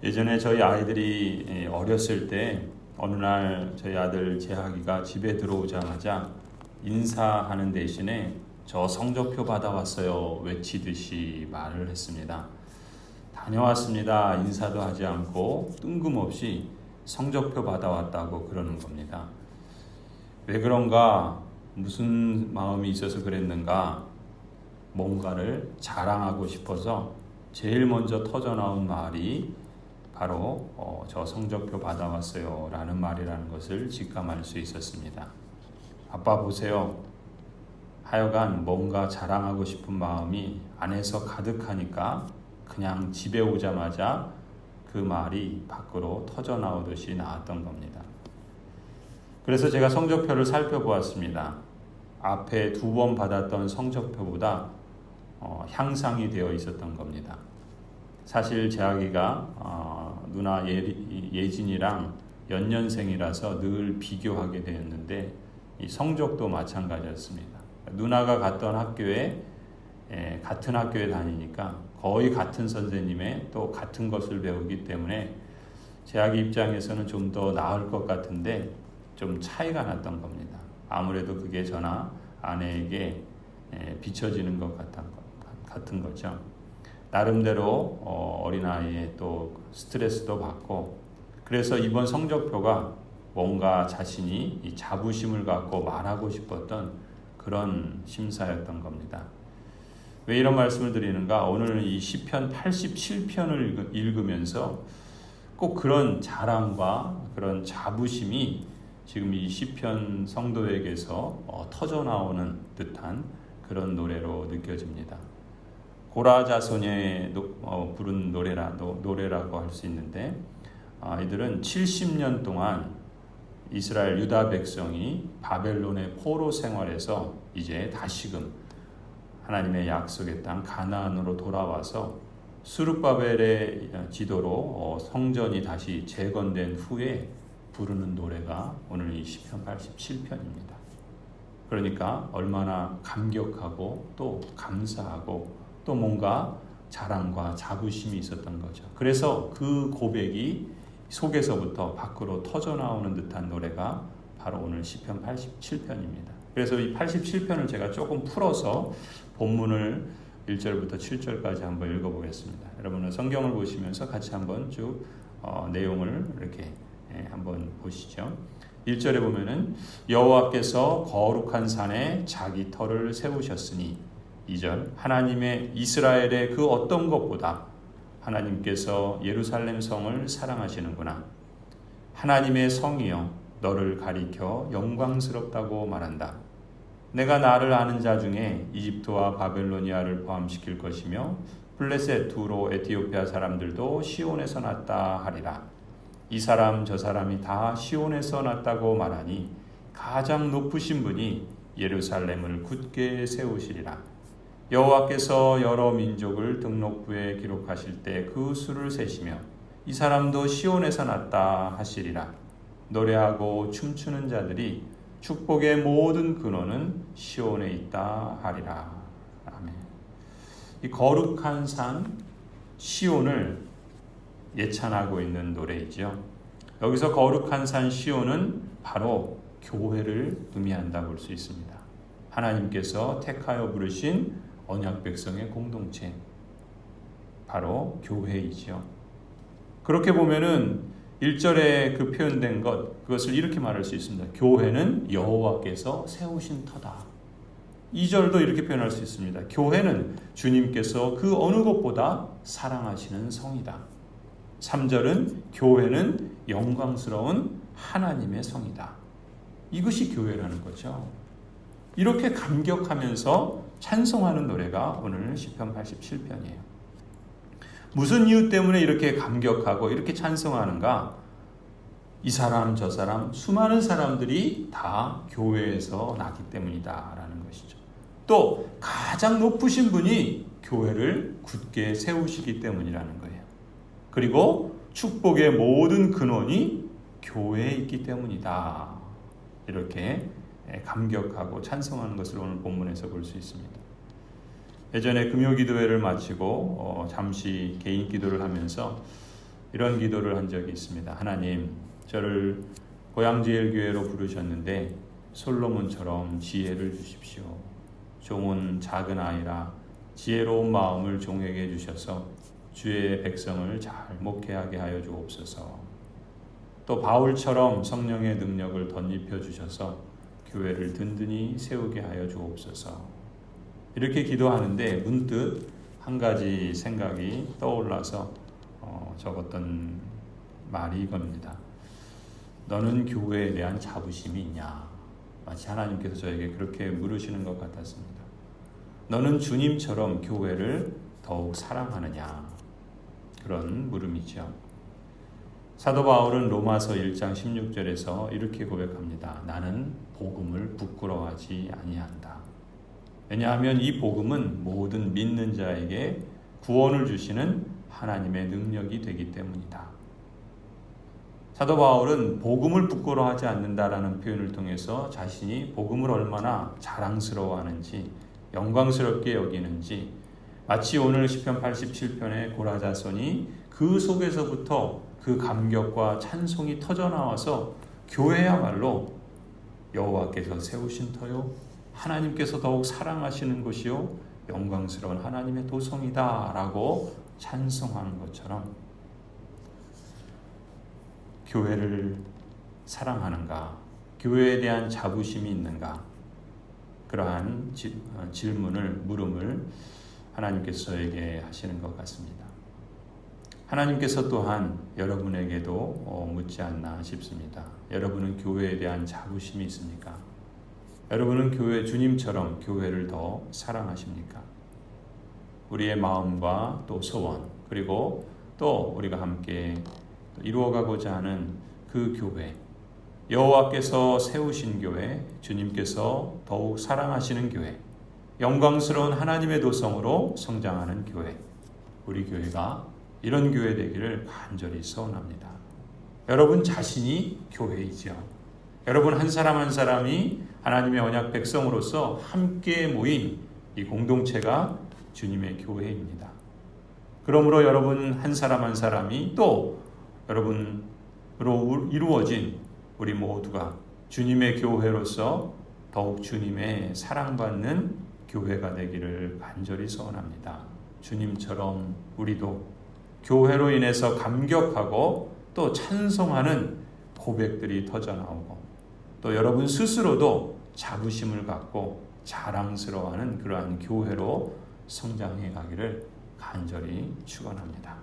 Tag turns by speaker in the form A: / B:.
A: 예전에 저희 아이들이 어렸을 때 어느 날 저희 아들 재학이가 집에 들어오자마자 인사하는 대신에 저 성적표 받아왔어요 외치듯이 말을 했습니다. 다녀왔습니다. 인사도 하지 않고 뜬금없이 성적표 받아왔다고 그러는 겁니다. 왜 그런가? 무슨 마음이 있어서 그랬는가? 뭔가를 자랑하고 싶어서 제일 먼저 터져나온 말이 바로 저 성적표 받아왔어요 라는 말이라는 것을 직감할 수 있었습니다. 아빠 보세요. 하여간 뭔가 자랑하고 싶은 마음이 안에서 가득하니까 그냥 집에 오자마자 그 말이 밖으로 터져나오듯이 나왔던 겁니다. 그래서 제가 성적표를 살펴보았습니다. 앞에 2번 받았던 성적표보다 향상이 되어 있었던 겁니다. 사실 제 아기가 누나 예진이랑 연년생이라서 늘 비교하게 되었는데 이 성적도 마찬가지였습니다. 누나가 갔던 학교에 같은 학교에 다니니까 거의 같은 선생님의 또 같은 것을 배우기 때문에 제 아기 입장에서는 좀 더 나을 것 같은데 좀 차이가 났던 겁니다. 아무래도 그게 저나 아내에게 비춰지는 것 같은 거죠. 나름대로 어린아이의 또 스트레스도 받고, 그래서 이번 성적표가 뭔가 자신이 이 자부심을 갖고 말하고 싶었던 그런 심사였던 겁니다. 왜 이런 말씀을 드리는가? 오늘 이 시편 87편을 읽으면서 꼭 그런 자랑과 그런 자부심이 지금 이 시편 성도에게서 터져 나오는 듯한 그런 노래로 느껴집니다. 고라 자손이 부른 노래라고 할 수 있는데, 이들은 70년 동안 이스라엘 유다 백성이 바벨론의 포로 생활에서 이제 다시금 하나님의 약속의 땅 가나안으로 돌아와서 스룹바벨의 지도로 성전이 다시 재건된 후에 부르는 노래가 오늘 이 시편 87편입니다. 그러니까 얼마나 감격하고 또 감사하고 또 뭔가 자랑과 자부심이 있었던 거죠. 그래서 그 고백이 속에서부터 밖으로 터져나오는 듯한 노래가 바로 오늘 시편 87편입니다. 그래서 이 87편을 제가 조금 풀어서 본문을 1절부터 7절까지 한번 읽어보겠습니다. 여러분은 성경을 보시면서 같이 한번 쭉 내용을 이렇게 한번 보시죠. 1절에 보면은 여호와께서 거룩한 산에 자기 터를 세우셨으니, 2절 하나님의 이스라엘의 그 어떤 것보다 하나님께서 예루살렘 성을 사랑하시는구나. 하나님의 성이여 너를 가리켜 영광스럽다고 말한다. 내가 나를 아는 자 중에 이집트와 바벨로니아를 포함시킬 것이며 블레셋 두로 에티오피아 사람들도 시온에서 났다 하리라. 이 사람 저 사람이 다 시온에서 났다고 말하니 가장 높으신 분이 예루살렘을 굳게 세우시리라. 여호와께서 여러 민족을 등록부에 기록하실 때 그 수를 세시며 이 사람도 시온에서 났다 하시리라. 노래하고 춤추는 자들이 축복의 모든 근원은 시온에 있다 하리라. 아멘. 이 거룩한 산 시온을 예찬하고 있는 노래이죠. 여기서 거룩한 산 시온은 바로 교회를 의미한다 볼 수 있습니다. 하나님께서 택하여 부르신 언약 백성의 공동체, 바로 교회이죠. 그렇게 보면은 1절에 그 표현된 그것을 이렇게 말할 수 있습니다. 교회는 여호와께서 세우신 터다. 2절도 이렇게 표현할 수 있습니다. 교회는 주님께서 그 어느 것보다 사랑하시는 성이다. 3절은 교회는 영광스러운 하나님의 성이다. 이것이 교회라는 거죠. 이렇게 감격하면서 찬송하는 노래가 오늘 시편 87편이에요. 무슨 이유 때문에 이렇게 감격하고 이렇게 찬송하는가? 이 사람 저 사람 수많은 사람들이 다 교회에서 났기 때문이다라는 것이죠. 또 가장 높으신 분이 교회를 굳게 세우시기 때문이라는 거예요. 그리고 축복의 모든 근원이 교회에 있기 때문이다. 이렇게 감격하고 찬송하는 것을 오늘 본문에서 볼 수 있습니다. 예전에 금요기도회를 마치고 잠시 개인 기도를 하면서 이런 기도를 한 적이 있습니다. 하나님, 저를 고양제일교회로 부르셨는데 솔로몬처럼 지혜를 주십시오. 종은 작은 아이라 지혜로운 마음을 종에게 주셔서 주의 백성을 잘 목회하게 하여 주옵소서. 또 바울처럼 성령의 능력을 덧입혀 주셔서 교회를 든든히 세우게 하여 주옵소서. 이렇게 기도하는데 문득 한 가지 생각이 떠올라서 적었던 말이 이겁니다. 너는 교회에 대한 자부심이 있냐? 마치 하나님께서 저에게 그렇게 물으시는 것 같았습니다. 너는 주님처럼 교회를 더욱 사랑하느냐? 그런 물음이죠. 사도 바울은 로마서 1장 16절에서 이렇게 고백합니다. 나는 복음을 부끄러워하지 아니한다. 왜냐하면 이 복음은 모든 믿는 자에게 구원을 주시는 하나님의 능력이 되기 때문이다. 사도 바울은 복음을 부끄러워하지 않는다라는 표현을 통해서 자신이 복음을 얼마나 자랑스러워하는지, 영광스럽게 여기는지, 마치 오늘 시편 87편의 고라자손이 그 속에서부터 그 감격과 찬송이 터져나와서 교회야말로 여호와께서 세우신 터요, 하나님께서 더욱 사랑하시는 것이요 영광스러운 하나님의 도성이다 라고 찬송하는 것처럼 교회를 사랑하는가, 교회에 대한 자부심이 있는가, 그러한 물음을 하나님께서 저에게 하시는 것 같습니다. 하나님께서 또한 여러분에게도 묻지 않나 싶습니다. 여러분은 교회에 대한 자부심이 있습니까? 여러분은 주님처럼 교회를 더 사랑하십니까? 우리의 마음과 또 소원, 그리고 또 우리가 함께 이루어가고자 하는 그 교회, 여호와께서 세우신 교회, 주님께서 더욱 사랑하시는 교회, 영광스러운 하나님의 도성으로 성장하는 교회, 우리 교회가 이런 교회 되기를 간절히 소원합니다. 여러분 자신이 교회이죠. 여러분 한 사람 한 사람이 하나님의 언약 백성으로서 함께 모인 이 공동체가 주님의 교회입니다. 그러므로 여러분 한 사람 한 사람이 또 여러분으로 이루어진 우리 모두가 주님의 교회로서 더욱 주님의 사랑받는 교회가 되기를 간절히 소원합니다. 주님처럼 우리도 교회로 인해서 감격하고 또 찬송하는 고백들이 터져나오고, 또 여러분 스스로도 자부심을 갖고 자랑스러워하는 그러한 교회로 성장해 가기를 간절히 축원합니다.